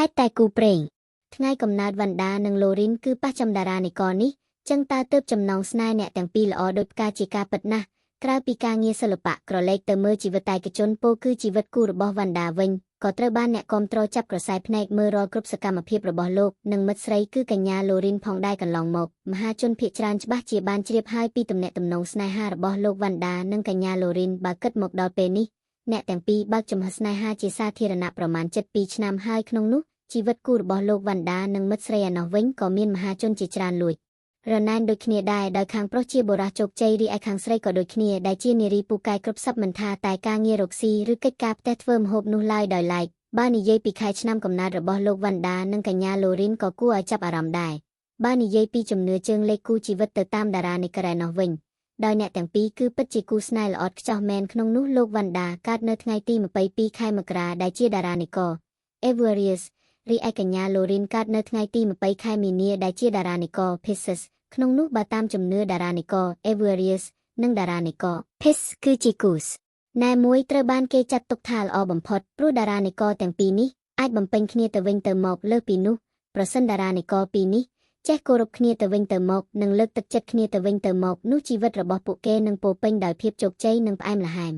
ហេតុតែគូព្រេងថ្ងៃកំណើតវណ្ណដានិងឡូរីនគឺប៉ះចំតារានិករនេះចឹងតើទើបចំណងស្នេហ៍អ្នកទាំងពីរល្អដូចផ្កាជាការពិតណាស់ក្រៅពីការងារសិល្បៈក្រឡេកទៅមើលជីវិតឯកជនពោលគឺជីវិតគូរបស់វណ្ណដាវិញក៏ត្រូវបានអ្នកគាំទ្រចាប់ក្រសែភ្នែកមើលរាល់គ្រប់សកម្មភាពរបស់លោកនិងមិត្តស្រីគឺកញ្ញាឡូរីនផងដែរកន្លងមកមហាជនភាគច្រើនច្បាស់ជាបានជ្រាបហើយពីទំនាក់ទំនងស្នេហារបស់លោកវណ្ណដានិងកញ្ញាឡូរីនបើគិតមកដល់ពេលនេះអ្នកទាំងពីរបើកចំហស្នេហាជាសាធារណៈប្រមាណ7-2ឆ្នាំហើយក្នុងនោះជីវិតគូរបស់លោកវណ្ណដានិងមិត្តស្រីឯណោះវិញក៏មានមហាជនជាច្រើនលួចរណែនដូចគ្នាដែរដោយខាងប្រុសជាបុរសជោគជ័យរីឯខាងស្រីក៏ដូចគ្នាដែលជានារីពូកែគ្រប់សពមិនថាតែការងាររកស៊ីឬកិច្ចការផ្ទះធ្វើម្ហូបនោះឡើយដោយឡែកបើនិយាយពីខែឆ្នាំកំណើតរបស់លោកវណ្ណដានិងកញ្ញាឡូរីនក៏គួរឲ្យចាប់អារម្មណ៍ដែរបើនិយាយពីជំនឿជើងលេខគូជីវិតទៅតាមតារានិករឯណោះវិញដោយអ្នកទាំងពីរគឺពិតជាគូស្នេហ៍ល្អឥតខ្ចោះមែនក្នុងនោះលោកវណ្ណដាកើតនៅថ្ងៃទី22ខែមករាដែលជាតារានិករ Aquarius រីឯកញ្ញាឡូរីនកើតនៅថ្ងៃទី20ខែមីនាដែលជាតារានិករ Pisces ក្នុងនោះបើតាមជំនឿតារានិករ Aquarius និងតារានិករ Pisces គឺជាគូស្នេហ៍មួយត្រូវបានគេចាត់ទុកថាល្អបំផុតព្រោះតារានិករទាំងពីរនេះអាចបំពេញគ្នាទៅវិញទៅមកលើសពីនោះប្រសិនតារានិករពីរនេះចេះគោរពគ្នាទៅវិញទៅមកនិងលើកទឹកចិត្តគ្នាទៅវិញទៅមកនោះជីវិតរបស់ពួកគេនឹងពោរពេញដោយភាពជោគជ័យនិងផ្អែមល្ហែម